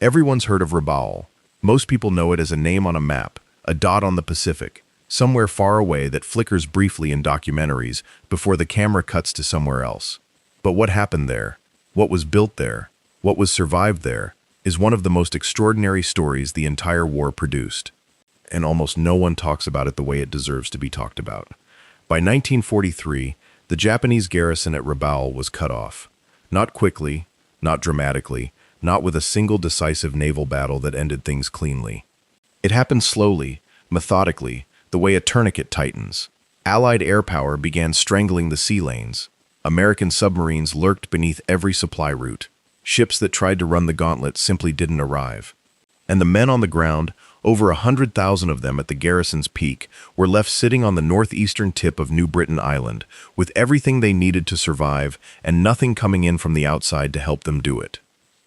Everyone's heard of Rabaul. Most people know it as a name on a map, a dot on the Pacific, somewhere far away that flickers briefly in documentaries before the camera cuts to somewhere else. But what happened there, what was built there, what was survived there, is one of the most extraordinary stories the entire war produced. And almost no one talks about it the way it deserves to be talked about. By 1943, the Japanese garrison at Rabaul was cut off. Not quickly, not dramatically, not with a single decisive naval battle that ended things cleanly. It happened slowly, methodically, the way a tourniquet tightens. Allied air power began strangling the sea lanes. American submarines lurked beneath every supply route. Ships that tried to run the gauntlet simply didn't arrive. And the men on the ground, over 100,000 of them at the garrison's peak, were left sitting on the northeastern tip of New Britain Island, with everything they needed to survive and nothing coming in from the outside to help them do it.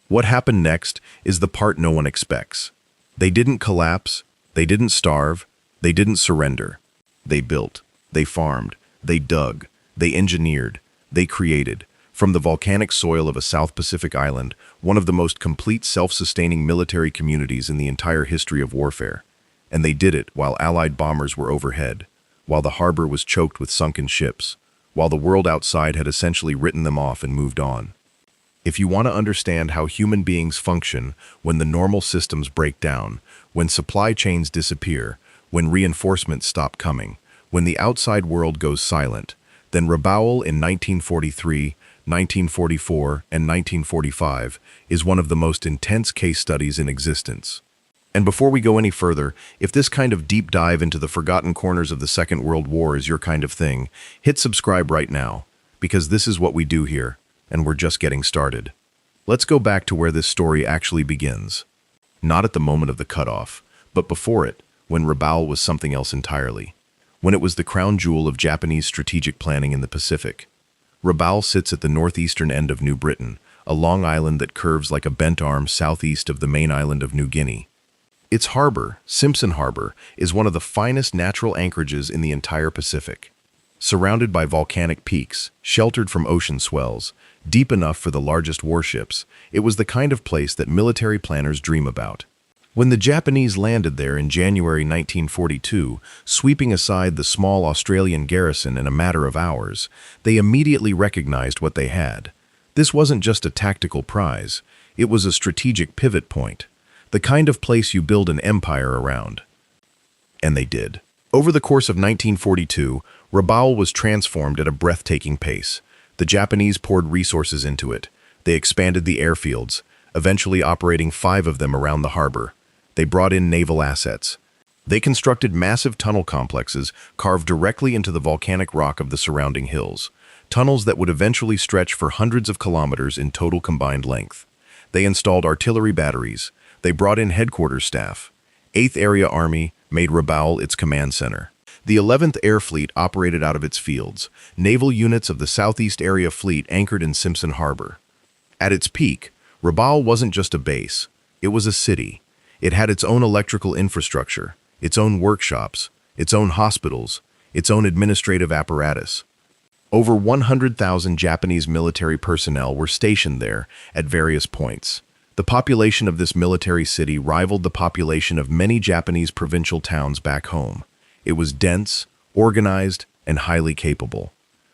What happened next is the part no one expects. They didn't collapse, they didn't starve, they didn't surrender. They built, they farmed, they dug, they engineered, they created, from the volcanic soil of a South Pacific island, one of the most complete self-sustaining military communities in the entire history of warfare. And they did it while Allied bombers were overhead, while the harbor was choked with sunken ships, while the world outside had essentially written them off and moved on. If you want to understand how human beings function when the normal systems break down, when supply chains disappear, when reinforcements stop coming, when the outside world goes silent, then Rabaul in 1943, 1944, and 1945 is one of the most intense case studies in existence. And before we go any further, if this kind of deep dive into the forgotten corners of the Second World War is your kind of thing, hit subscribe right now, because this is what we do here, and we're just getting started. Let's go back to where this story actually begins. Not at the moment of the cutoff, but before it, when Rabaul was something else entirely. When it was the crown jewel of Japanese strategic planning in the Pacific. Rabaul sits at the northeastern end of New Britain, a long island that curves like a bent arm southeast of the main island of New Guinea. Its harbor, Simpson Harbor, is one of the finest natural anchorages in the entire Pacific. Surrounded by volcanic peaks, sheltered from ocean swells, deep enough for the largest warships, it was the kind of place that military planners dream about. When the Japanese landed there in January 1942, sweeping aside the small Australian garrison in a matter of hours, they immediately recognized what they had. This wasn't just a tactical prize, it was a strategic pivot point, the kind of place you build an empire around. And they did. Over the course of 1942, Rabaul was transformed at a breathtaking pace. The Japanese poured resources into it. They expanded the airfields, eventually operating 5 of them around the harbor. They brought in naval assets. They constructed massive tunnel complexes carved directly into the volcanic rock of the surrounding hills, tunnels that would eventually stretch for hundreds of kilometers in total combined length. They installed artillery batteries. They brought in headquarters staff. 8th Area Army made Rabaul its command center. The 11th Air Fleet operated out of its fields. Naval units of the Southeast Area Fleet anchored in Simpson Harbor. At its peak, Rabaul wasn't just a base, it was a city. It had its own electrical infrastructure, its own workshops, its own hospitals, its own administrative apparatus. Over 100,000 Japanese military personnel were stationed there at various points. The population of this military city rivaled the population of many Japanese provincial towns back home. It was dense, organized, and highly capable.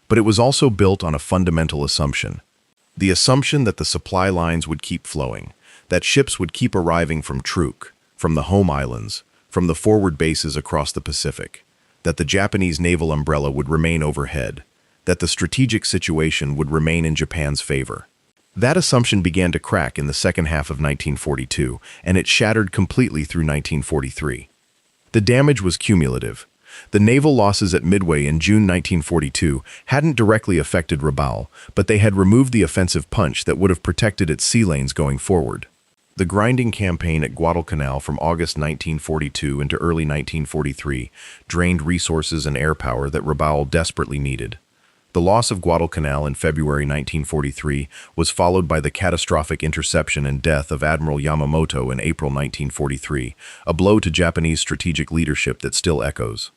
But it was also built on a fundamental assumption. The assumption that the supply lines would keep flowing, that ships would keep arriving from Truk, from the home islands, from the forward bases across the Pacific, that the Japanese naval umbrella would remain overhead, that the strategic situation would remain in Japan's favor. That assumption began to crack in the second half of 1942, and it shattered completely through 1943. The damage was cumulative. The naval losses at Midway in June 1942 hadn't directly affected Rabaul, but they had removed the offensive punch that would have protected its sea lanes going forward. The grinding campaign at Guadalcanal from August 1942 into early 1943 drained resources and air power that Rabaul desperately needed. The loss of Guadalcanal in February 1943 was followed by the catastrophic interception and death of Admiral Yamamoto in April 1943, a blow to Japanese strategic leadership that still echoes.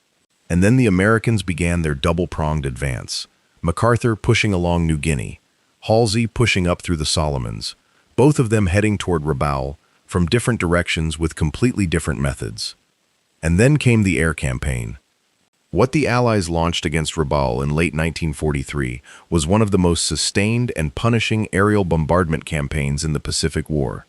And then the Americans began their double-pronged advance. MacArthur pushing along New Guinea, Halsey pushing up through the Solomons, both of them heading toward Rabaul, from different directions with completely different methods. And then came the air campaign. What the Allies launched against Rabaul in late 1943 was one of the most sustained and punishing aerial bombardment campaigns in the Pacific War.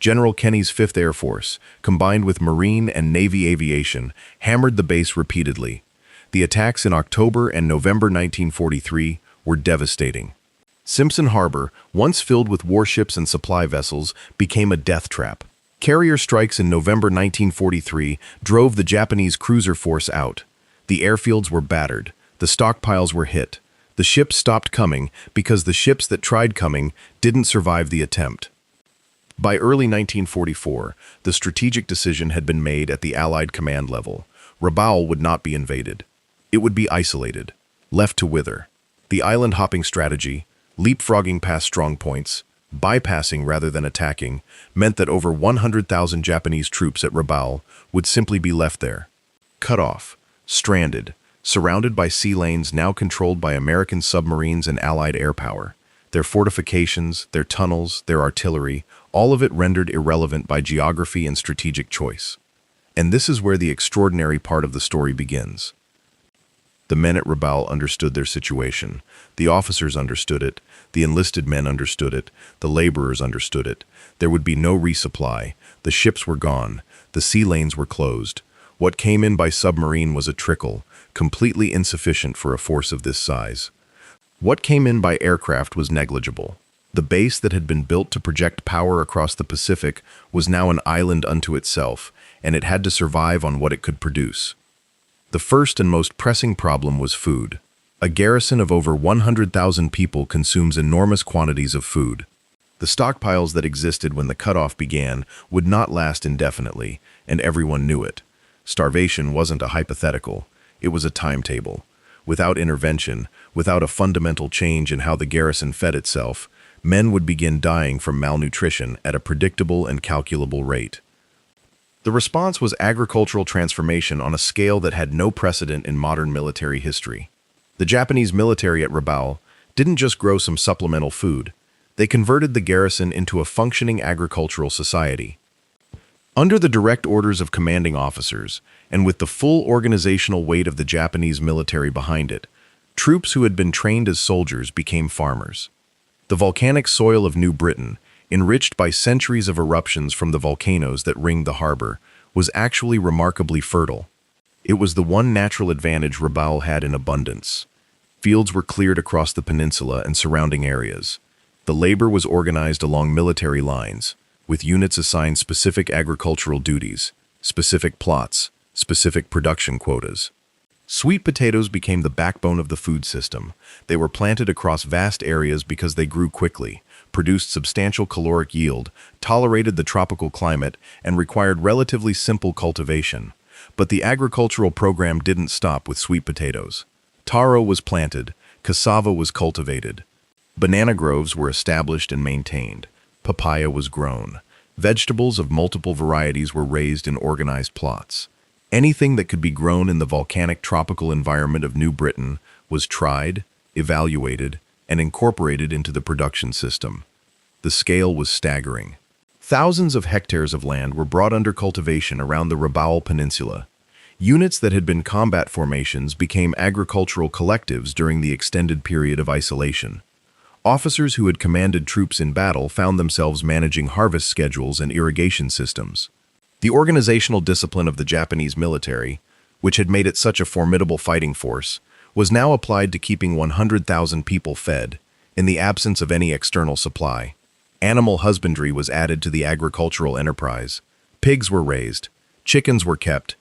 General Kenny's 5th Air Force, combined with Marine and Navy aviation, hammered the base repeatedly. The attacks in October and November 1943 were devastating. Simpson Harbor, once filled with warships and supply vessels, became a death trap. Carrier strikes in November 1943 drove the Japanese cruiser force out. The airfields were battered. The stockpiles were hit. The ships stopped coming because the ships that tried coming didn't survive the attempt. By early 1944, the strategic decision had been made at the Allied command level. Rabaul would not be invaded. It would be isolated, left to wither. The island-hopping strategy, leapfrogging past strong points, bypassing rather than attacking, meant that over 100,000 Japanese troops at Rabaul would simply be left there, cut off, stranded, surrounded by sea lanes now controlled by American submarines and Allied air power. Their fortifications, their tunnels, their artillery, all of it rendered irrelevant by geography and strategic choice. And this is where the extraordinary part of the story begins. The men at Rabaul understood their situation. The officers understood it. The enlisted men understood it. The laborers understood it. There would be no resupply. The ships were gone. The sea lanes were closed. What came in by submarine was a trickle, completely insufficient for a force of this size. What came in by aircraft was negligible. The base that had been built to project power across the Pacific was now an island unto itself, and it had to survive on what it could produce. The first and most pressing problem was food. A garrison of over 100,000 people consumes enormous quantities of food. The stockpiles that existed when the cutoff began would not last indefinitely, and everyone knew it. Starvation wasn't a hypothetical, it was a timetable. Without intervention, without a fundamental change in how the garrison fed itself, men would begin dying from malnutrition at a predictable and calculable rate. The response was agricultural transformation on a scale that had no precedent in modern military history. The Japanese military at Rabaul didn't just grow some supplemental food, they converted the garrison into a functioning agricultural society. Under the direct orders of commanding officers, and with the full organizational weight of the Japanese military behind it, troops who had been trained as soldiers became farmers. The volcanic soil of New Britain, enriched by centuries of eruptions from the volcanoes that ringed the harbor, was actually remarkably fertile. It was the one natural advantage Rabaul had in abundance. Fields were cleared across the peninsula and surrounding areas. The labor was organized along military lines, with units assigned specific agricultural duties, specific plots, specific production quotas. Sweet potatoes became the backbone of the food system. They were planted across vast areas because they grew quickly, produced substantial caloric yield, tolerated the tropical climate, and required relatively simple cultivation. But the agricultural program didn't stop with sweet potatoes. Taro was planted, cassava was cultivated. Banana groves were established and maintained. Papaya was grown. Vegetables of multiple varieties were raised in organized plots. Anything that could be grown in the volcanic tropical environment of New Britain was tried, evaluated, and incorporated into the production system. The scale was staggering. Thousands of hectares of land were brought under cultivation around the Rabaul Peninsula. Units that had been combat formations became agricultural collectives during the extended period of isolation. Officers who had commanded troops in battle found themselves managing harvest schedules and irrigation systems. The organizational discipline of the Japanese military, which had made it such a formidable fighting force, was now applied to keeping 100,000 people fed, in the absence of any external supply. Animal husbandry was added to the agricultural enterprise. Pigs were raised. Chickens were kept.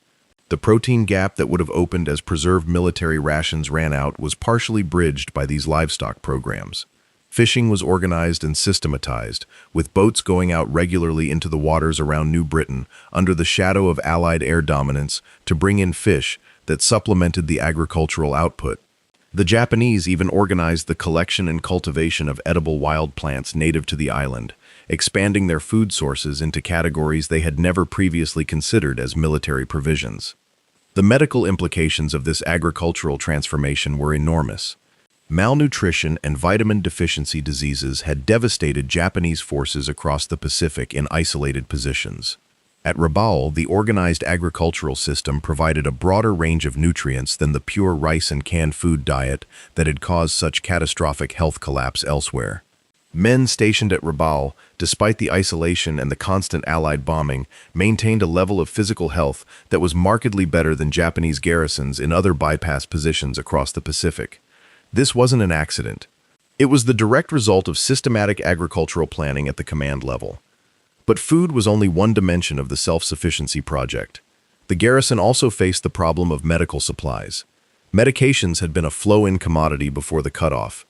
The protein gap that would have opened as preserved military rations ran out was partially bridged by these livestock programs. Fishing was organized and systematized, with boats going out regularly into the waters around New Britain under the shadow of Allied air dominance to bring in fish that supplemented the agricultural output. The Japanese even organized the collection and cultivation of edible wild plants native to the island, expanding their food sources into categories they had never previously considered as military provisions. The medical implications of this agricultural transformation were enormous. Malnutrition and vitamin deficiency diseases had devastated Japanese forces across the Pacific in isolated positions. At Rabaul, the organized agricultural system provided a broader range of nutrients than the pure rice and canned food diet that had caused such catastrophic health collapse elsewhere. Men stationed at Rabaul, despite the isolation and the constant Allied bombing, maintained a level of physical health that was markedly better than Japanese garrisons in other bypass positions across the Pacific. This wasn't an accident. It was the direct result of systematic agricultural planning at the command level. But food was only one dimension of the self-sufficiency project. The garrison also faced the problem of medical supplies. Medications had been a flow-in commodity before the cutoff.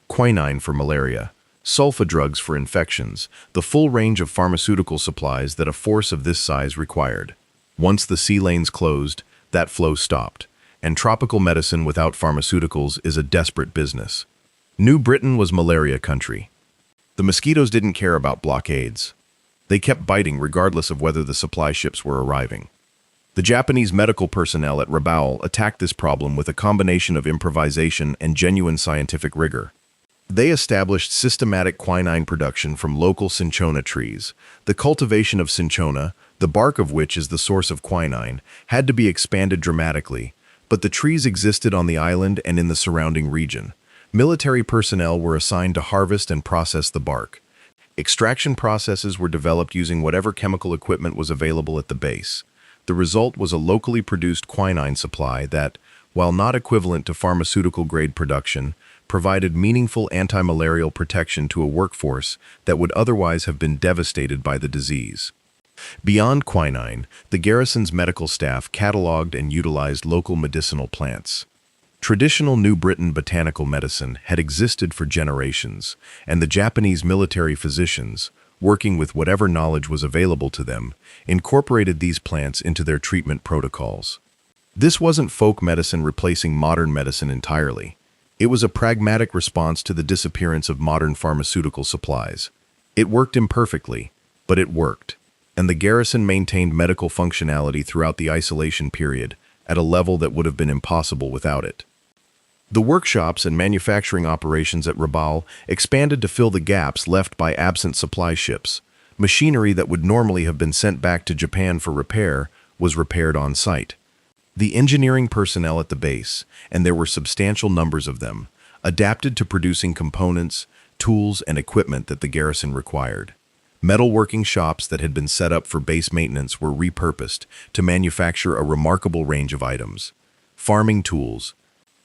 Quinine for malaria, sulfa drugs for infections, the full range of pharmaceutical supplies that a force of this size required. Once the sea lanes closed, that flow stopped, and tropical medicine without pharmaceuticals is a desperate business. New Britain was malaria country. The mosquitoes didn't care about blockades. They kept biting regardless of whether the supply ships were arriving. The Japanese medical personnel at Rabaul attacked this problem with a combination of improvisation and genuine scientific rigor. They established systematic quinine production from local cinchona trees. The cultivation of cinchona, the bark of which is the source of quinine, had to be expanded dramatically, but the trees existed on the island and in the surrounding region. Military personnel were assigned to harvest and process the bark. Extraction processes were developed using whatever chemical equipment was available at the base. The result was a locally produced quinine supply that, while not equivalent to pharmaceutical-grade production, provided meaningful anti-malarial protection to a workforce that would otherwise have been devastated by the disease. Beyond quinine, the garrison's medical staff cataloged and utilized local medicinal plants. Traditional New Britain botanical medicine had existed for generations, and the Japanese military physicians, working with whatever knowledge was available to them, incorporated these plants into their treatment protocols. This wasn't folk medicine replacing modern medicine entirely. It was a pragmatic response to the disappearance of modern pharmaceutical supplies. It worked imperfectly, but it worked, and the garrison maintained medical functionality throughout the isolation period at a level that would have been impossible without it. The workshops and manufacturing operations at Rabaul expanded to fill the gaps left by absent supply ships. Machinery that would normally have been sent back to Japan for repair was repaired on site. The engineering personnel at the base, and there were substantial numbers of them, adapted to producing components, tools, and equipment that the garrison required. Metalworking shops that had been set up for base maintenance were repurposed to manufacture a remarkable range of items. Farming tools,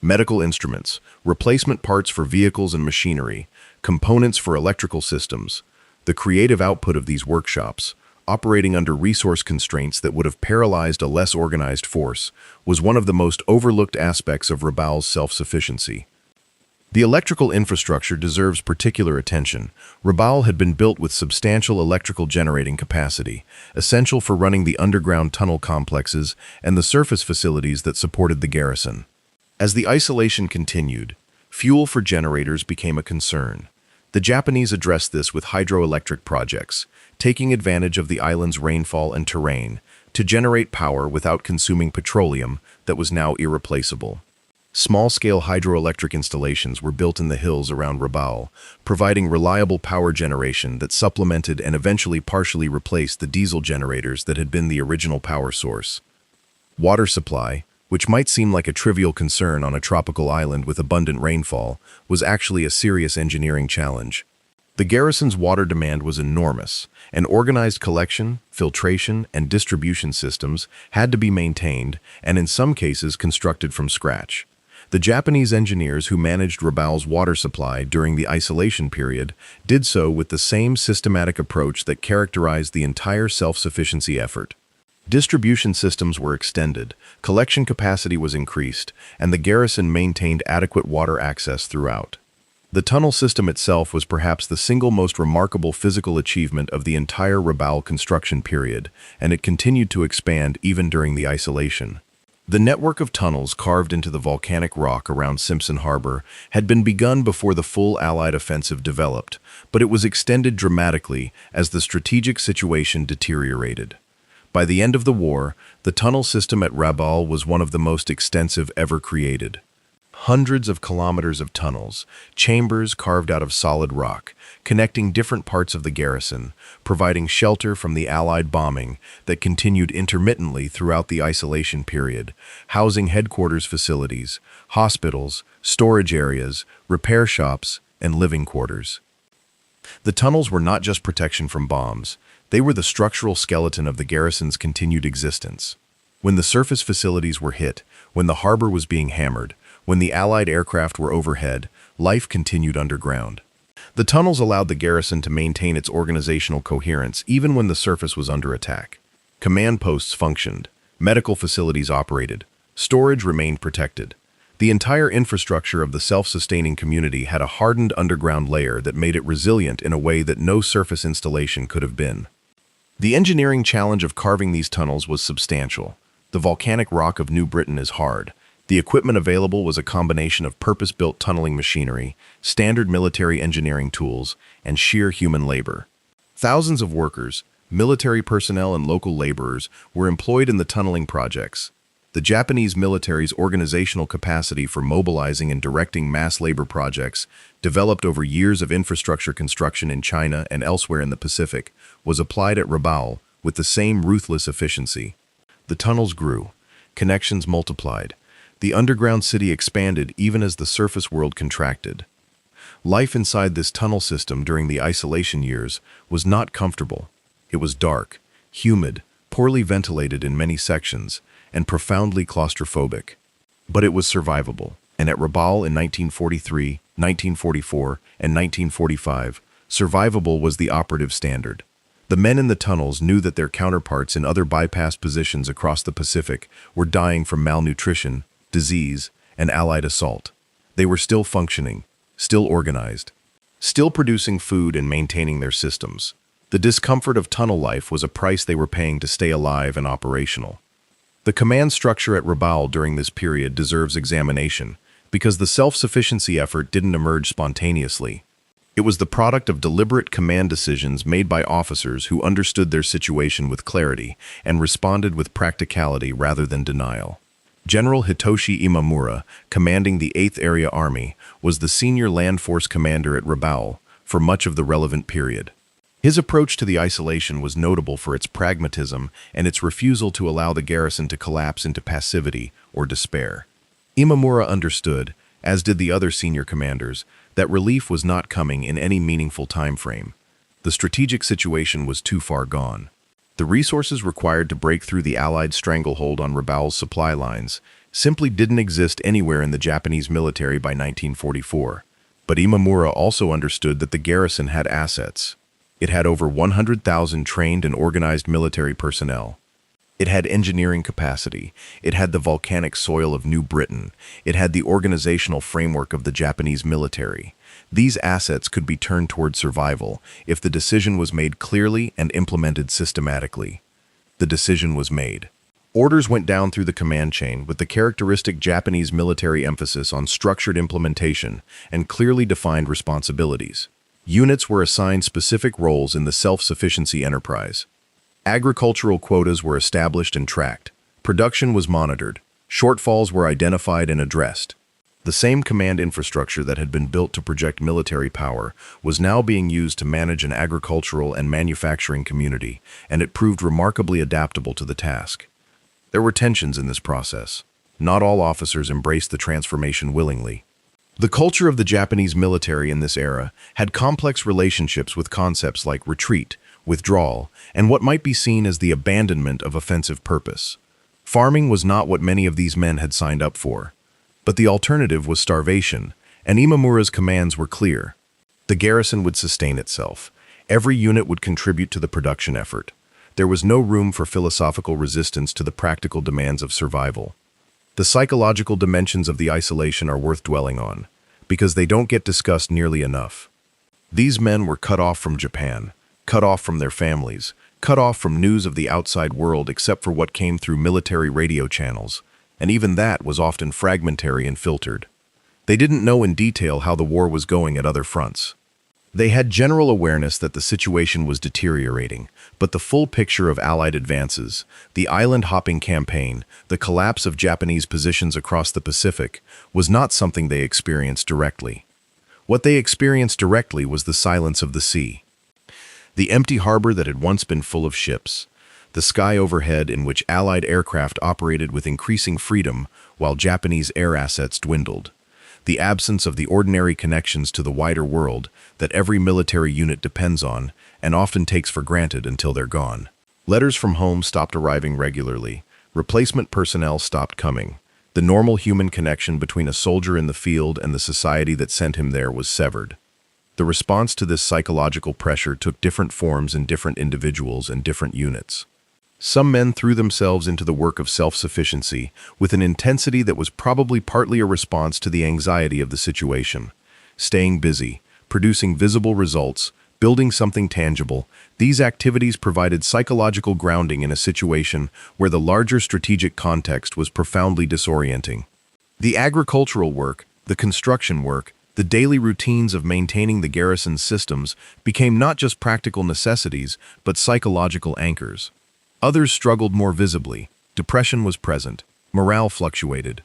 medical instruments, replacement parts for vehicles and machinery, components for electrical systems. The creative output of these workshops, operating under resource constraints that would have paralyzed a less organized force, was one of the most overlooked aspects of Rabaul's self-sufficiency. The electrical infrastructure deserves particular attention. Rabaul had been built with substantial electrical generating capacity, essential for running the underground tunnel complexes and the surface facilities that supported the garrison. As the isolation continued, fuel for generators became a concern. The Japanese addressed this with hydroelectric projects, taking advantage of the island's rainfall and terrain to generate power without consuming petroleum that was now irreplaceable. Small-scale hydroelectric installations were built in the hills around Rabaul, providing reliable power generation that supplemented and eventually partially replaced the diesel generators that had been the original power source. Water supply, which might seem like a trivial concern on a tropical island with abundant rainfall, was actually a serious engineering challenge. The garrison's water demand was enormous, and organized collection, filtration, and distribution systems had to be maintained and in some cases constructed from scratch. The Japanese engineers who managed Rabaul's water supply during the isolation period did so with the same systematic approach that characterized the entire self-sufficiency effort. Distribution systems were extended, collection capacity was increased, and the garrison maintained adequate water access throughout. The tunnel system itself was perhaps the single most remarkable physical achievement of the entire Rabaul construction period, and it continued to expand even during the isolation. The network of tunnels carved into the volcanic rock around Simpson Harbor had been begun before the full Allied offensive developed, but it was extended dramatically as the strategic situation deteriorated. By the end of the war, the tunnel system at Rabaul was one of the most extensive ever created. hundreds of kilometers of tunnels, chambers carved out of solid rock, connecting different parts of the garrison, providing shelter from the Allied bombing that continued intermittently throughout the isolation period, housing headquarters facilities, hospitals, storage areas, repair shops, and living quarters. The tunnels were not just protection from bombs, they were the structural skeleton of the garrison's continued existence. When the surface facilities were hit, when the harbor was being hammered, when the Allied aircraft were overhead, life continued underground. The tunnels allowed the garrison to maintain its organizational coherence even when the surface was under attack. Command posts functioned, medical facilities operated, storage remained protected. The entire infrastructure of the self-sustaining community had a hardened underground layer that made it resilient in a way that no surface installation could have been. The engineering challenge of carving these tunnels was substantial. The volcanic rock of New Britain is hard. The equipment available was a combination of purpose-built tunneling machinery, standard military engineering tools, and sheer human labor. Thousands of workers, military personnel and local laborers were employed in the tunneling projects. The Japanese military's organizational capacity for mobilizing and directing mass labor projects, developed over years of infrastructure construction in China and elsewhere in the Pacific, was applied at Rabaul with the same ruthless efficiency. The tunnels grew, connections multiplied. The underground city expanded even as the surface world contracted. Life inside this tunnel system during the isolation years was not comfortable. It was dark, humid, poorly ventilated in many sections, and profoundly claustrophobic. But it was survivable, and at Rabaul in 1943, 1944, and 1945, survivable was the operative standard. The men in the tunnels knew that their counterparts in other bypassed positions across the Pacific were dying from malnutrition, disease, and Allied assault. They were still functioning, still organized, still producing food and maintaining their systems. The discomfort of tunnel life was a price they were paying to stay alive and operational. The command structure at Rabaul during this period deserves examination because the self-sufficiency effort didn't emerge spontaneously. It was the product of deliberate command decisions made by officers who understood their situation with clarity and responded with practicality rather than denial. General Hitoshi Imamura, commanding the 8th Area Army, was the senior land force commander at Rabaul for much of the relevant period. His approach to the isolation was notable for its pragmatism and its refusal to allow the garrison to collapse into passivity or despair. Imamura understood, as did the other senior commanders, that relief was not coming in any meaningful time frame. The strategic situation was too far gone. The resources required to break through the Allied stranglehold on Rabaul's supply lines simply didn't exist anywhere in the Japanese military by 1944. But Imamura also understood that the garrison had assets. It had over 100,000 trained and organized military personnel. It had engineering capacity. It had the volcanic soil of New Britain. It had the organizational framework of the Japanese military. These assets could be turned toward survival if the decision was made clearly and implemented systematically. The decision was made. Orders went down through the command chain with the characteristic Japanese military emphasis on structured implementation and clearly defined responsibilities. Units were assigned specific roles in the self-sufficiency enterprise. Agricultural quotas were established and tracked. Production was monitored. Shortfalls were identified and addressed. The same command infrastructure that had been built to project military power was now being used to manage an agricultural and manufacturing community, and it proved remarkably adaptable to the task. There were tensions in this process. Not all officers embraced the transformation willingly. The culture of the Japanese military in this era had complex relationships with concepts like retreat, withdrawal, and what might be seen as the abandonment of offensive purpose. Farming was not what many of these men had signed up for. But the alternative was starvation, and Imamura's commands were clear. The garrison would sustain itself. Every unit would contribute to the production effort. There was no room for philosophical resistance to the practical demands of survival. The psychological dimensions of the isolation are worth dwelling on, because they don't get discussed nearly enough. These men were cut off from Japan, cut off from their families, cut off from news of the outside world except for what came through military radio channels, and even that was often fragmentary and filtered. They didn't know in detail how the war was going at other fronts. They had general awareness that the situation was deteriorating, but the full picture of Allied advances, the island-hopping campaign, the collapse of Japanese positions across the Pacific, was not something they experienced directly. What they experienced directly was the silence of the sea. The empty harbor that had once been full of ships, the sky overhead in which Allied aircraft operated with increasing freedom while Japanese air assets dwindled, the absence of the ordinary connections to the wider world that every military unit depends on and often takes for granted until they're gone. Letters from home stopped arriving regularly. Replacement personnel stopped coming. The normal human connection between a soldier in the field and the society that sent him there was severed. The response to this psychological pressure took different forms in different individuals and different units. Some men threw themselves into the work of self-sufficiency with an intensity that was probably partly a response to the anxiety of the situation. Staying busy, producing visible results, building something tangible, these activities provided psychological grounding in a situation where the larger strategic context was profoundly disorienting. The agricultural work, the construction work, the daily routines of maintaining the garrison's systems became not just practical necessities, but psychological anchors. Others struggled more visibly. Depression was present. Morale fluctuated.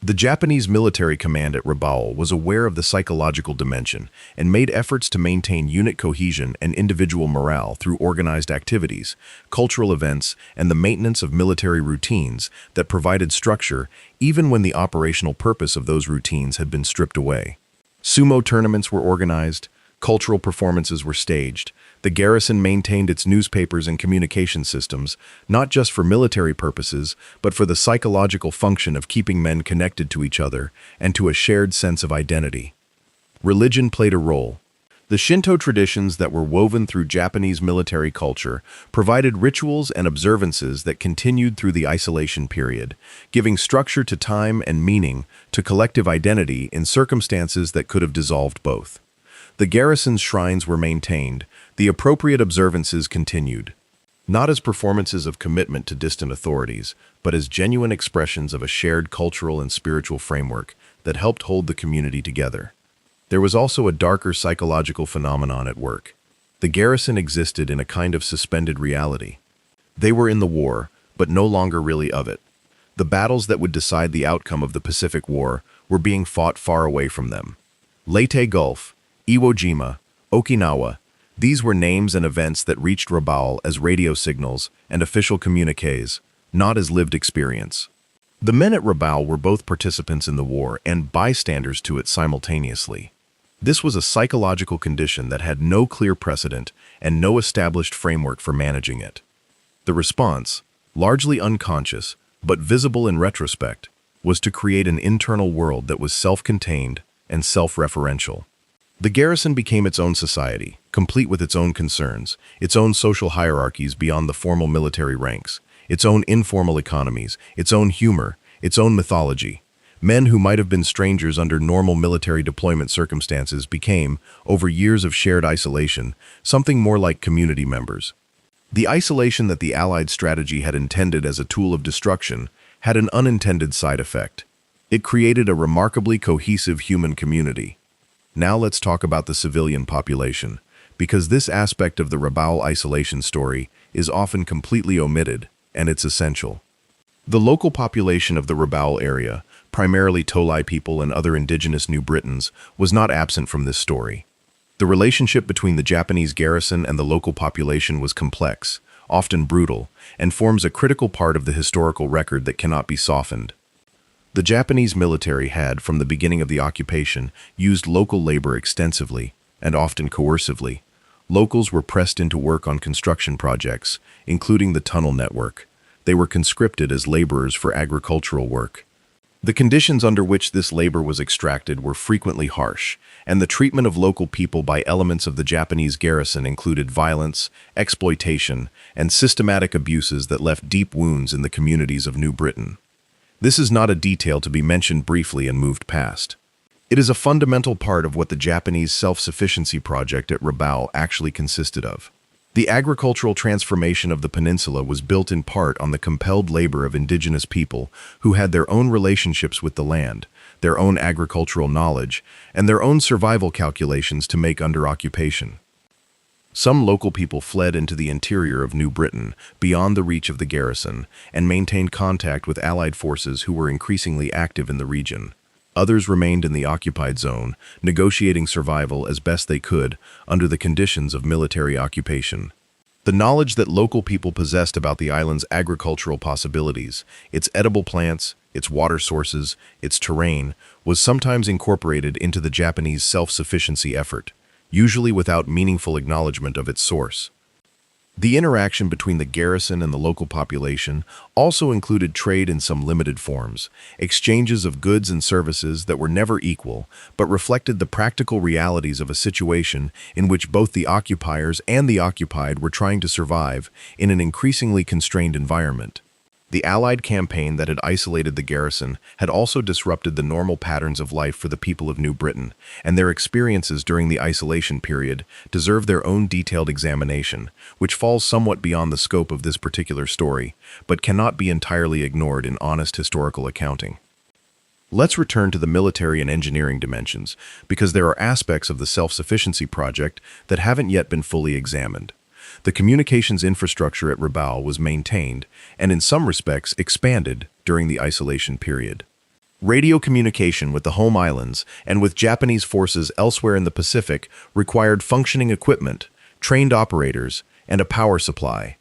The Japanese military command at Rabaul was aware of the psychological dimension and made efforts to maintain unit cohesion and individual morale through organized activities, cultural events, and the maintenance of military routines that provided structure even when the operational purpose of those routines had been stripped away. Sumo tournaments were organized, cultural performances were staged. The garrison maintained its newspapers and communication systems, not just for military purposes, but for the psychological function of keeping men connected to each other and to a shared sense of identity. Religion played a role. The Shinto traditions that were woven through Japanese military culture provided rituals and observances that continued through the isolation period, giving structure to time and meaning to collective identity in circumstances that could have dissolved both. The garrison's shrines were maintained, the appropriate observances continued, not as performances of commitment to distant authorities, but as genuine expressions of a shared cultural and spiritual framework that helped hold the community together. There was also a darker psychological phenomenon at work. The garrison existed in a kind of suspended reality. They were in the war, but no longer really of it. The battles that would decide the outcome of the Pacific War were being fought far away from them. Leyte Gulf, Iwo Jima, Okinawa, these were names and events that reached Rabaul as radio signals and official communiques, not as lived experience. The men at Rabaul were both participants in the war and bystanders to it simultaneously. This was a psychological condition that had no clear precedent and no established framework for managing it. The response, largely unconscious, but visible in retrospect, was to create an internal world that was self-contained and self-referential. The garrison became its own society, complete with its own concerns, its own social hierarchies beyond the formal military ranks, its own informal economies, its own humor, its own mythology. Men who might have been strangers under normal military deployment circumstances became, over years of shared isolation, something more like community members. The isolation that the Allied strategy had intended as a tool of destruction had an unintended side effect. It created a remarkably cohesive human community. Now let's talk about the civilian population, because this aspect of the Rabaul isolation story is often completely omitted, and it's essential. The local population of the Rabaul area, primarily Tolai people and other indigenous New Britons, was not absent from this story. The relationship between the Japanese garrison and the local population was complex, often brutal, and forms a critical part of the historical record that cannot be softened. The Japanese military had, from the beginning of the occupation, used local labor extensively, and often coercively. Locals were pressed into work on construction projects, including the tunnel network. They were conscripted as laborers for agricultural work. The conditions under which this labor was extracted were frequently harsh, and the treatment of local people by elements of the Japanese garrison included violence, exploitation, and systematic abuses that left deep wounds in the communities of New Britain. This is not a detail to be mentioned briefly and moved past. It is a fundamental part of what the Japanese self-sufficiency project at Rabaul actually consisted of. The agricultural transformation of the peninsula was built in part on the compelled labor of indigenous people who had their own relationships with the land, their own agricultural knowledge, and their own survival calculations to make under occupation. Some local people fled into the interior of New Britain, beyond the reach of the garrison, and maintained contact with Allied forces who were increasingly active in the region. Others remained in the occupied zone, negotiating survival as best they could under the conditions of military occupation. The knowledge that local people possessed about the island's agricultural possibilities, its edible plants, its water sources, its terrain, was sometimes incorporated into the Japanese self-sufficiency effort, usually without meaningful acknowledgement of its source. The interaction between the garrison and the local population also included trade in some limited forms, exchanges of goods and services that were never equal, but reflected the practical realities of a situation in which both the occupiers and the occupied were trying to survive in an increasingly constrained environment. The Allied campaign that had isolated the garrison had also disrupted the normal patterns of life for the people of New Britain, and their experiences during the isolation period deserve their own detailed examination, which falls somewhat beyond the scope of this particular story, but cannot be entirely ignored in honest historical accounting. Let's return to the military and engineering dimensions, because there are aspects of the self-sufficiency project that haven't yet been fully examined. The communications infrastructure at Rabaul was maintained, and in some respects expanded, during the isolation period. Radio communication with the home islands and with Japanese forces elsewhere in the Pacific required functioning equipment, trained operators, and a power supply.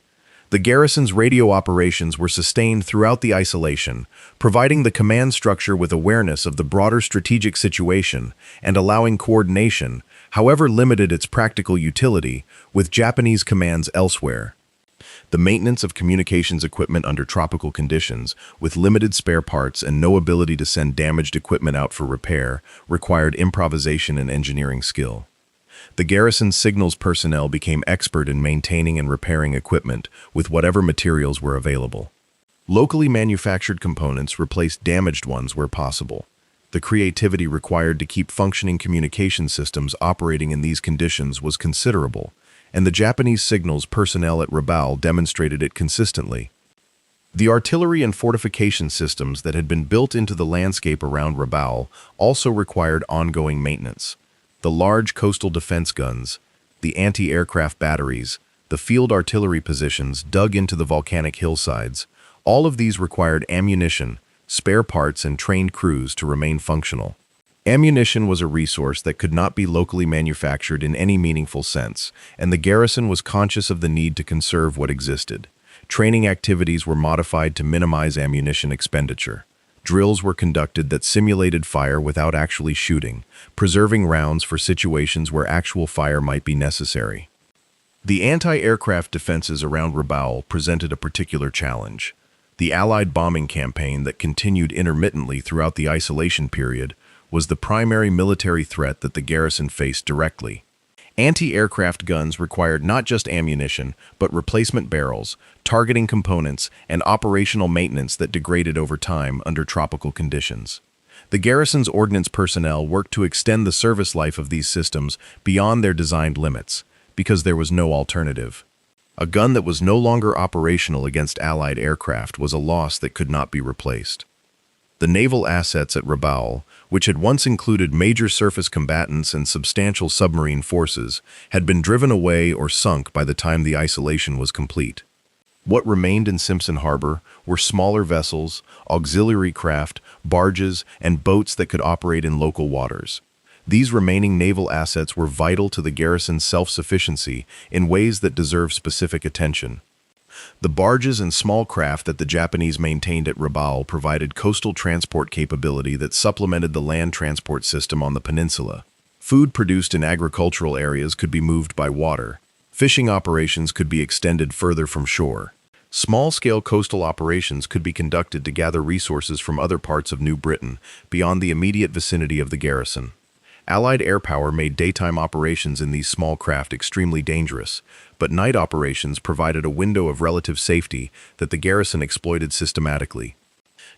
The garrison's radio operations were sustained throughout the isolation, providing the command structure with awareness of the broader strategic situation and allowing coordination, however limited its practical utility, with Japanese commands elsewhere. The maintenance of communications equipment under tropical conditions, with limited spare parts and no ability to send damaged equipment out for repair, required improvisation and engineering skill. The garrison's signals personnel became expert in maintaining and repairing equipment with whatever materials were available. Locally manufactured components replaced damaged ones where possible. The creativity required to keep functioning communication systems operating in these conditions was considerable, and the Japanese signals personnel at Rabaul demonstrated it consistently. The artillery and fortification systems that had been built into the landscape around Rabaul also required ongoing maintenance. The large coastal defense guns, the anti-aircraft batteries, the field artillery positions dug into the volcanic hillsides, all of these required ammunition, spare parts, and trained crews to remain functional. Ammunition was a resource that could not be locally manufactured in any meaningful sense, and the garrison was conscious of the need to conserve what existed. Training activities were modified to minimize ammunition expenditure. Drills were conducted that simulated fire without actually shooting, preserving rounds for situations where actual fire might be necessary. The anti-aircraft defenses around Rabaul presented a particular challenge. The Allied bombing campaign that continued intermittently throughout the isolation period was the primary military threat that the garrison faced directly. Anti-aircraft guns required not just ammunition, but replacement barrels, targeting components, and operational maintenance that degraded over time under tropical conditions. The garrison's ordnance personnel worked to extend the service life of these systems beyond their designed limits, because there was no alternative. A gun that was no longer operational against Allied aircraft was a loss that could not be replaced. The naval assets at Rabaul, which had once included major surface combatants and substantial submarine forces, had been driven away or sunk by the time the isolation was complete. What remained in Simpson Harbor were smaller vessels, auxiliary craft, barges, and boats that could operate in local waters. These remaining naval assets were vital to the garrison's self-sufficiency in ways that deserve specific attention. The barges and small craft that the Japanese maintained at Rabaul provided coastal transport capability that supplemented the land transport system on the peninsula. Food produced in agricultural areas could be moved by water. Fishing operations could be extended further from shore. Small-scale coastal operations could be conducted to gather resources from other parts of New Britain beyond the immediate vicinity of the garrison. Allied air power made daytime operations in these small craft extremely dangerous, but night operations provided a window of relative safety that the garrison exploited systematically.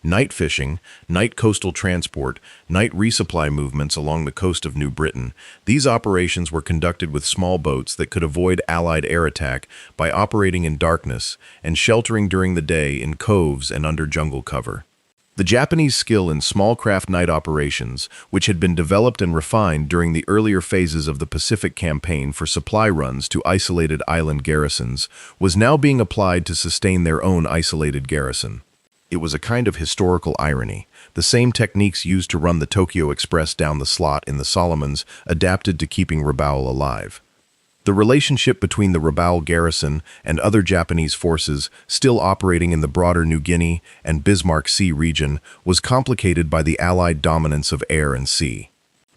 Night fishing, night coastal transport, night resupply movements along the coast of New Britain, these operations were conducted with small boats that could avoid Allied air attack by operating in darkness and sheltering during the day in coves and under jungle cover. The Japanese skill in small craft night operations, which had been developed and refined during the earlier phases of the Pacific Campaign for supply runs to isolated island garrisons, was now being applied to sustain their own isolated garrison. It was a kind of historical irony. The same techniques used to run the Tokyo Express down the slot in the Solomons adapted to keeping Rabaul alive. The relationship between the Rabaul garrison and other Japanese forces still operating in the broader New Guinea and Bismarck Sea region was complicated by the Allied dominance of air and sea.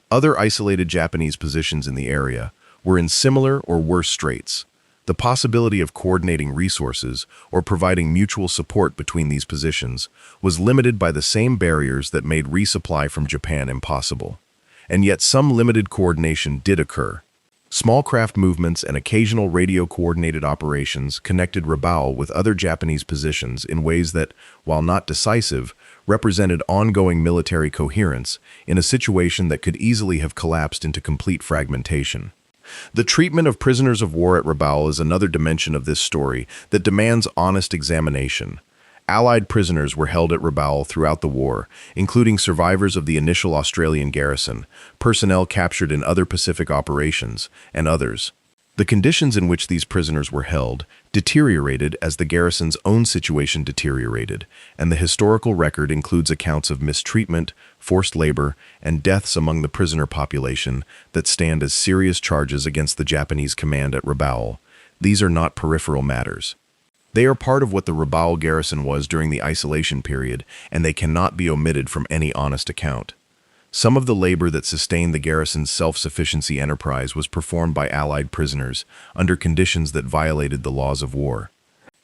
Other isolated Japanese positions in the area were in similar or worse straits. The possibility of coordinating resources or providing mutual support between these positions was limited by the same barriers that made resupply from Japan impossible. And yet some limited coordination did occur. Small craft movements and occasional radio-coordinated operations connected Rabaul with other Japanese positions in ways that, while not decisive, represented ongoing military coherence in a situation that could easily have collapsed into complete fragmentation. The treatment of prisoners of war at Rabaul is another dimension of this story that demands honest examination. Allied prisoners were held at Rabaul throughout the war, including survivors of the initial Australian garrison, personnel captured in other Pacific operations, and others. The conditions in which these prisoners were held deteriorated as the garrison's own situation deteriorated, and the historical record includes accounts of mistreatment, forced labor, and deaths among the prisoner population that stand as serious charges against the Japanese command at Rabaul. These are not peripheral matters. They are part of what the Rabaul garrison was during the isolation period, and they cannot be omitted from any honest account. Some of the labor that sustained the garrison's self-sufficiency enterprise was performed by Allied prisoners under conditions that violated the laws of war.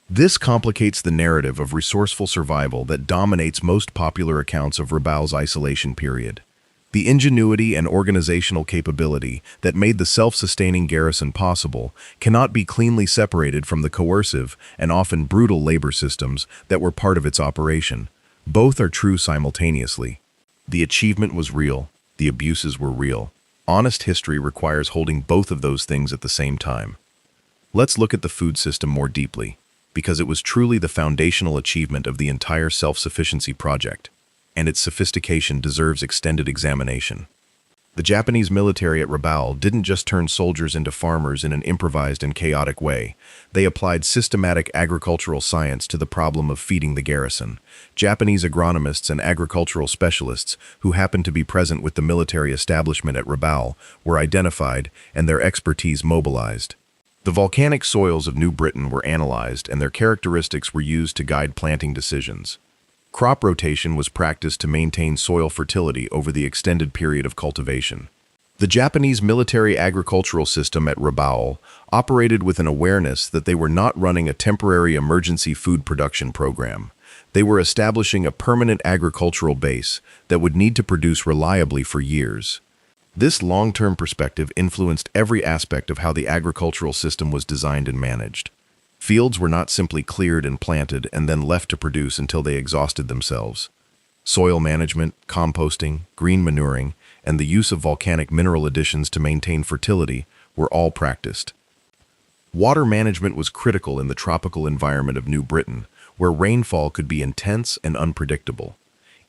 This complicates the narrative of resourceful survival that dominates most popular accounts of Rabaul's isolation period. The ingenuity and organizational capability that made the self-sustaining garrison possible cannot be cleanly separated from the coercive and often brutal labor systems that were part of its operation. Both are true simultaneously. The achievement was real, the abuses were real. Honest history requires holding both of those things at the same time. Let's look at the food system more deeply, because it was truly the foundational achievement of the entire self-sufficiency project, and its sophistication deserves extended examination. The Japanese military at Rabaul didn't just turn soldiers into farmers in an improvised and chaotic way. They applied systematic agricultural science to the problem of feeding the garrison. Japanese agronomists and agricultural specialists who happened to be present with the military establishment at Rabaul were identified and their expertise mobilized. The volcanic soils of New Britain were analyzed and their characteristics were used to guide planting decisions. Crop rotation was practiced to maintain soil fertility over the extended period of cultivation. The Japanese military agricultural system at Rabaul operated with an awareness that they were not running a temporary emergency food production program. They were establishing a permanent agricultural base that would need to produce reliably for years. This long-term perspective influenced every aspect of how the agricultural system was designed and managed. Fields were not simply cleared and planted and then left to produce until they exhausted themselves. Soil management, composting, green manuring, and the use of volcanic mineral additions to maintain fertility were all practiced. Water management was critical in the tropical environment of New Britain, where rainfall could be intense and unpredictable.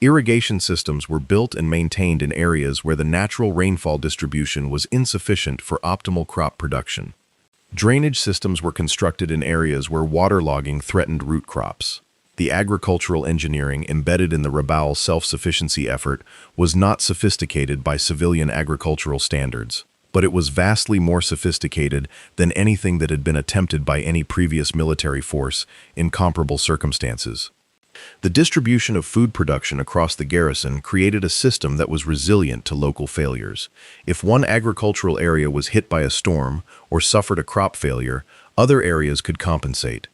Irrigation systems were built and maintained in areas where the natural rainfall distribution was insufficient for optimal crop production. Drainage systems were constructed in areas where waterlogging threatened root crops. The agricultural engineering embedded in the Rabaul self-sufficiency effort was not sophisticated by civilian agricultural standards, but it was vastly more sophisticated than anything that had been attempted by any previous military force in comparable circumstances. The distribution of food production across the garrison created a system that was resilient to local failures. If one agricultural area was hit by a storm or suffered a crop failure, other areas could compensate.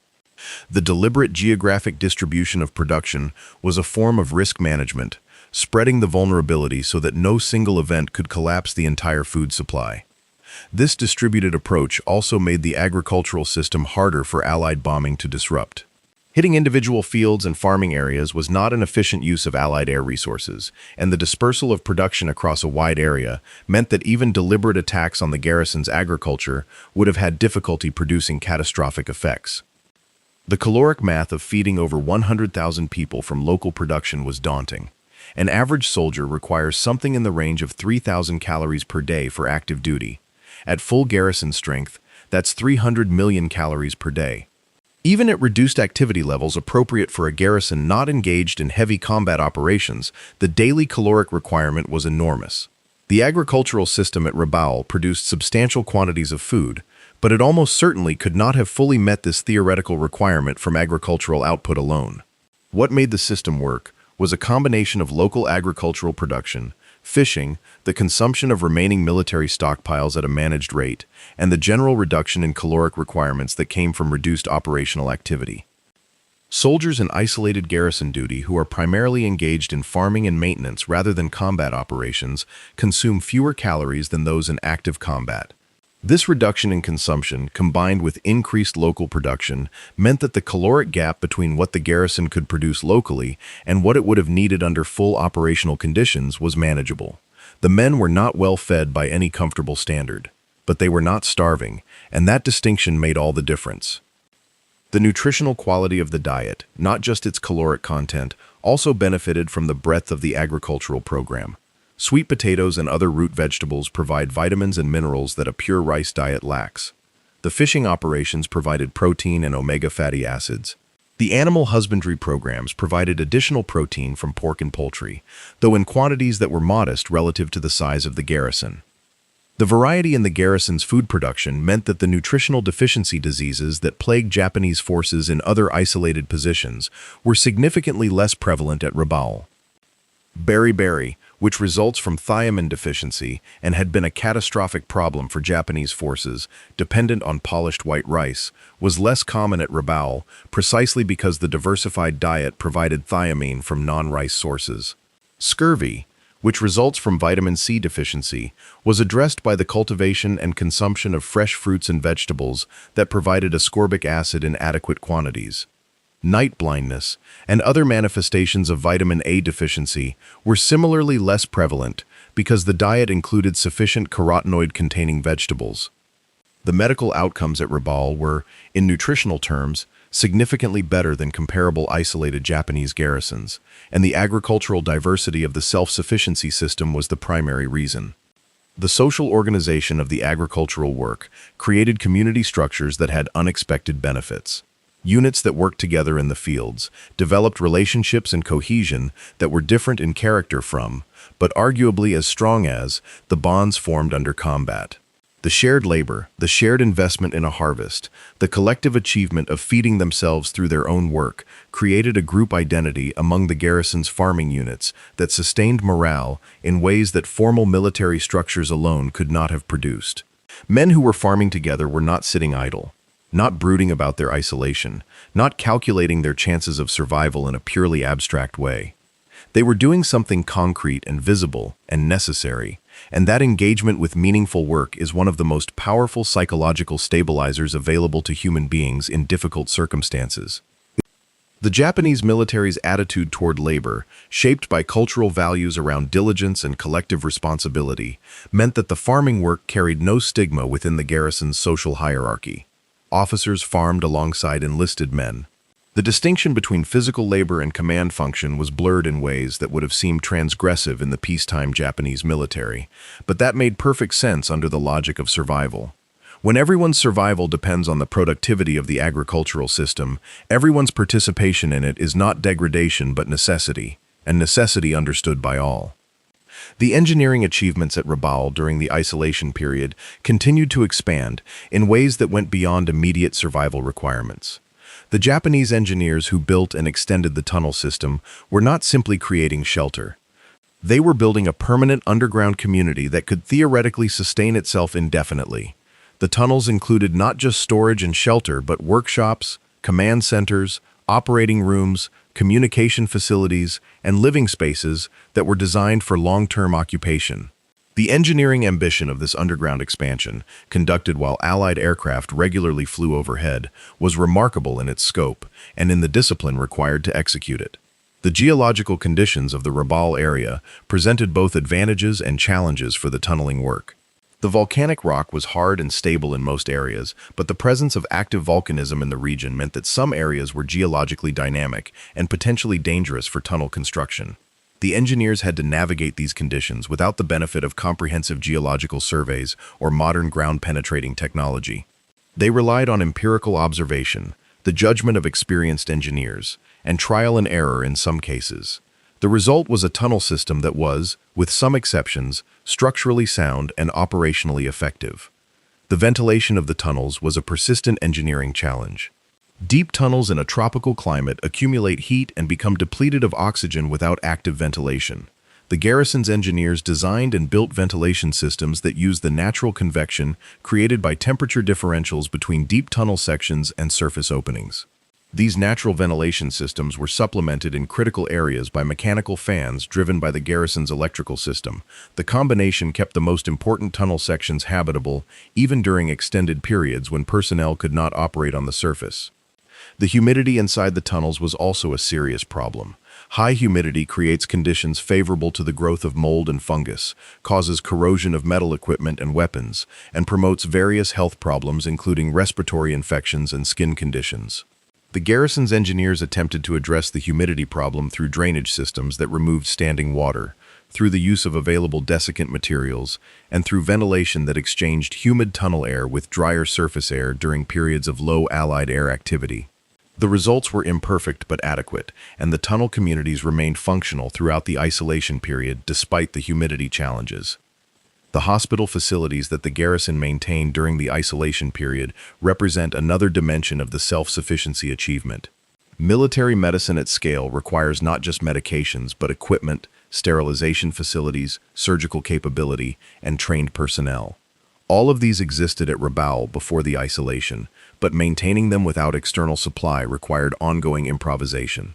The deliberate geographic distribution of production was a form of risk management, spreading the vulnerability so that no single event could collapse the entire food supply. This distributed approach also made the agricultural system harder for Allied bombing to disrupt. Hitting individual fields and farming areas was not an efficient use of Allied air resources, and the dispersal of production across a wide area meant that even deliberate attacks on the garrison's agriculture would have had difficulty producing catastrophic effects. The caloric math of feeding over 100,000 people from local production was daunting. An average soldier requires something in the range of 3,000 calories per day for active duty. At full garrison strength, that's 300 million calories per day. Even at reduced activity levels appropriate for a garrison not engaged in heavy combat operations, the daily caloric requirement was enormous. The agricultural system at Rabaul produced substantial quantities of food, but it almost certainly could not have fully met this theoretical requirement from agricultural output alone. What made the system work was a combination of local agricultural production, fishing, the consumption of remaining military stockpiles at a managed rate, and the general reduction in caloric requirements that came from reduced operational activity. Soldiers in isolated garrison duty who are primarily engaged in farming and maintenance rather than combat operations consume fewer calories than those in active combat. This reduction in consumption, combined with increased local production, meant that the caloric gap between what the garrison could produce locally and what it would have needed under full operational conditions was manageable. The men were not well fed by any comfortable standard, but they were not starving, and that distinction made all the difference. The nutritional quality of the diet, not just its caloric content, also benefited from the breadth of the agricultural program. Sweet potatoes and other root vegetables provide vitamins and minerals that a pure rice diet lacks. The fishing operations provided protein and omega fatty acids. The animal husbandry programs provided additional protein from pork and poultry, though in quantities that were modest relative to the size of the garrison. The variety in the garrison's food production meant that the nutritional deficiency diseases that plagued Japanese forces in other isolated positions were significantly less prevalent at Rabaul. Beriberi, which results from thiamine deficiency and had been a catastrophic problem for Japanese forces dependent on polished white rice, was less common at Rabaul precisely because the diversified diet provided thiamine from non-rice sources. Scurvy, which results from vitamin C deficiency, was addressed by the cultivation and consumption of fresh fruits and vegetables that provided ascorbic acid in adequate quantities. Night blindness and other manifestations of vitamin A deficiency were similarly less prevalent because the diet included sufficient carotenoid-containing vegetables. The medical outcomes at Rabaul were, in nutritional terms, significantly better than comparable isolated Japanese garrisons, and the agricultural diversity of the self-sufficiency system was the primary reason. The social organization of the agricultural work created community structures that had unexpected benefits. Units that worked together in the fields developed relationships and cohesion that were different in character from, but arguably as strong as, the bonds formed under combat. The shared labor, the shared investment in a harvest, the collective achievement of feeding themselves through their own work created a group identity among the garrison's farming units that sustained morale in ways that formal military structures alone could not have produced. Men who were farming together were not sitting idle, not brooding about their isolation, not calculating their chances of survival in a purely abstract way. They were doing something concrete and visible and necessary, and that engagement with meaningful work is one of the most powerful psychological stabilizers available to human beings in difficult circumstances. The Japanese military's attitude toward labor, shaped by cultural values around diligence and collective responsibility, meant that the farming work carried no stigma within the garrison's social hierarchy. Officers farmed alongside enlisted men. The distinction between physical labor and command function was blurred in ways that would have seemed transgressive in the peacetime Japanese military, but that made perfect sense under the logic of survival. When everyone's survival depends on the productivity of the agricultural system, everyone's participation in it is not degradation but necessity, and necessity understood by all. The engineering achievements at Rabaul during the isolation period continued to expand in ways that went beyond immediate survival requirements. The Japanese engineers who built and extended the tunnel system were not simply creating shelter. They were building a permanent underground community that could theoretically sustain itself indefinitely. The tunnels included not just storage and shelter, but workshops, command centers, operating rooms, communication facilities, and living spaces that were designed for long-term occupation. The engineering ambition of this underground expansion, conducted while Allied aircraft regularly flew overhead, was remarkable in its scope and in the discipline required to execute it. The geological conditions of the Rabaul area presented both advantages and challenges for the tunneling work. The volcanic rock was hard and stable in most areas, but the presence of active volcanism in the region meant that some areas were geologically dynamic and potentially dangerous for tunnel construction. The engineers had to navigate these conditions without the benefit of comprehensive geological surveys or modern ground-penetrating technology. They relied on empirical observation, the judgment of experienced engineers, and trial and error in some cases. The result was a tunnel system that was, with some exceptions, structurally sound and operationally effective. The ventilation of the tunnels was a persistent engineering challenge. Deep tunnels in a tropical climate accumulate heat and become depleted of oxygen without active ventilation. The garrison's engineers designed and built ventilation systems that used the natural convection created by temperature differentials between deep tunnel sections and surface openings. These natural ventilation systems were supplemented in critical areas by mechanical fans driven by the garrison's electrical system. The combination kept the most important tunnel sections habitable, even during extended periods when personnel could not operate on the surface. The humidity inside the tunnels was also a serious problem. High humidity creates conditions favorable to the growth of mold and fungus, causes corrosion of metal equipment and weapons, and promotes various health problems including respiratory infections and skin conditions. The garrison's engineers attempted to address the humidity problem through drainage systems that removed standing water, through the use of available desiccant materials, and through ventilation that exchanged humid tunnel air with drier surface air during periods of low Allied air activity. The results were imperfect but adequate, and the tunnel communities remained functional throughout the isolation period despite the humidity challenges. The hospital facilities that the garrison maintained during the isolation period represent another dimension of the self-sufficiency achievement. Military medicine at scale requires not just medications, but equipment, sterilization facilities, surgical capability, and trained personnel. All of these existed at Rabaul before the isolation, but maintaining them without external supply required ongoing improvisation.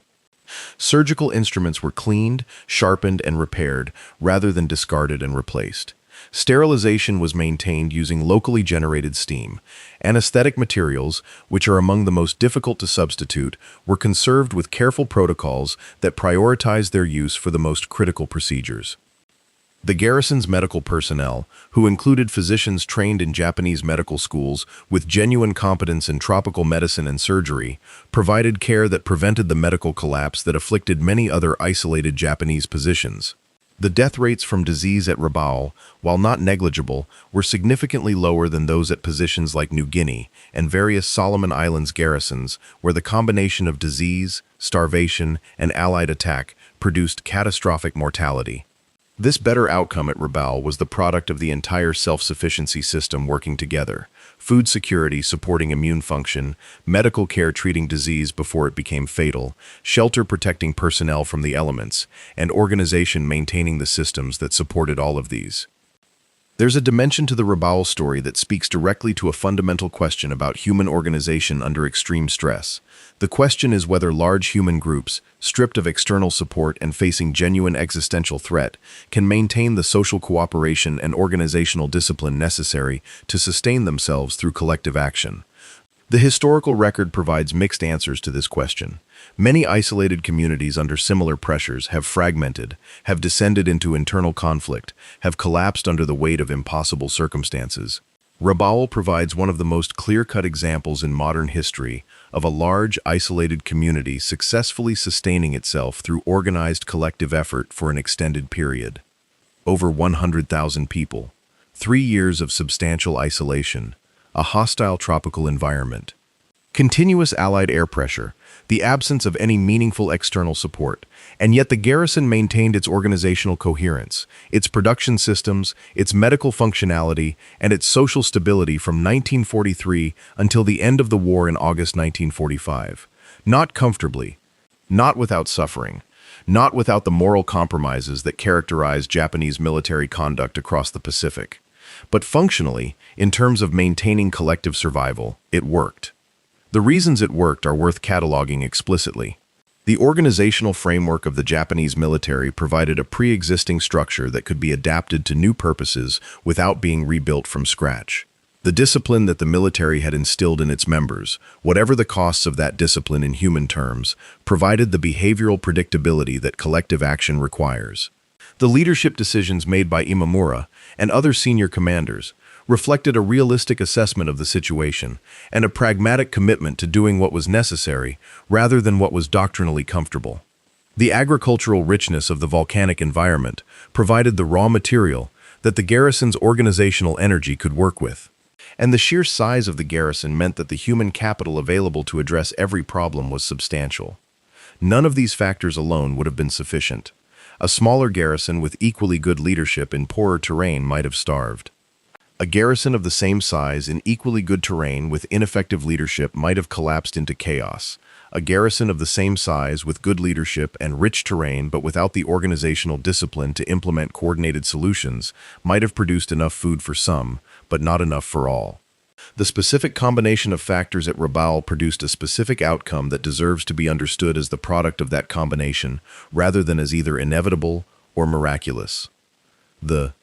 Surgical instruments were cleaned, sharpened, and repaired rather than discarded and replaced. Sterilization was maintained using locally generated steam. Anesthetic materials, which are among the most difficult to substitute, were conserved with careful protocols that prioritized their use for the most critical procedures. The garrison's medical personnel, who included physicians trained in Japanese medical schools with genuine competence in tropical medicine and surgery, provided care that prevented the medical collapse that afflicted many other isolated Japanese positions. The death rates from disease at Rabaul, while not negligible, were significantly lower than those at positions like New Guinea and various Solomon Islands garrisons, where the combination of disease, starvation, and Allied attack produced catastrophic mortality. This better outcome at Rabaul was the product of the entire self-sufficiency system working together: food security supporting immune function, medical care treating disease before it became fatal, shelter protecting personnel from the elements, and organization maintaining the systems that supported all of these. There's a dimension to the Rabaul story that speaks directly to a fundamental question about human organization under extreme stress. The question is whether large human groups, stripped of external support and facing genuine existential threat, can maintain the social cooperation and organizational discipline necessary to sustain themselves through collective action. The historical record provides mixed answers to this question. Many isolated communities under similar pressures have fragmented, have descended into internal conflict, have collapsed under the weight of impossible circumstances. Rabaul provides one of the most clear-cut examples in modern history of a large, isolated community successfully sustaining itself through organized collective effort for an extended period. Over 100,000 people, 3 years of substantial isolation, a hostile tropical environment, continuous Allied air pressure, the absence of any meaningful external support, and yet the garrison maintained its organizational coherence, its production systems, its medical functionality, and its social stability from 1943 until the end of the war in August 1945. Not comfortably, not without suffering, not without the moral compromises that characterized Japanese military conduct across the Pacific. But functionally, in terms of maintaining collective survival, it worked. The reasons it worked are worth cataloging explicitly. The organizational framework of the Japanese military provided a pre-existing structure that could be adapted to new purposes without being rebuilt from scratch. The discipline that the military had instilled in its members, whatever the costs of that discipline in human terms, provided the behavioral predictability that collective action requires. The leadership decisions made by Imamura and other senior commanders, reflected a realistic assessment of the situation and a pragmatic commitment to doing what was necessary rather than what was doctrinally comfortable. The agricultural richness of the volcanic environment provided the raw material that the garrison's organizational energy could work with. And the sheer size of the garrison meant that the human capital available to address every problem was substantial. None of these factors alone would have been sufficient. A smaller garrison with equally good leadership in poorer terrain might have starved. A garrison of the same size in equally good terrain with ineffective leadership might have collapsed into chaos. A garrison of the same size with good leadership and rich terrain but without the organizational discipline to implement coordinated solutions might have produced enough food for some, but not enough for all. The specific combination of factors at Rabaul produced a specific outcome that deserves to be understood as the product of that combination rather than as either inevitable or miraculous. The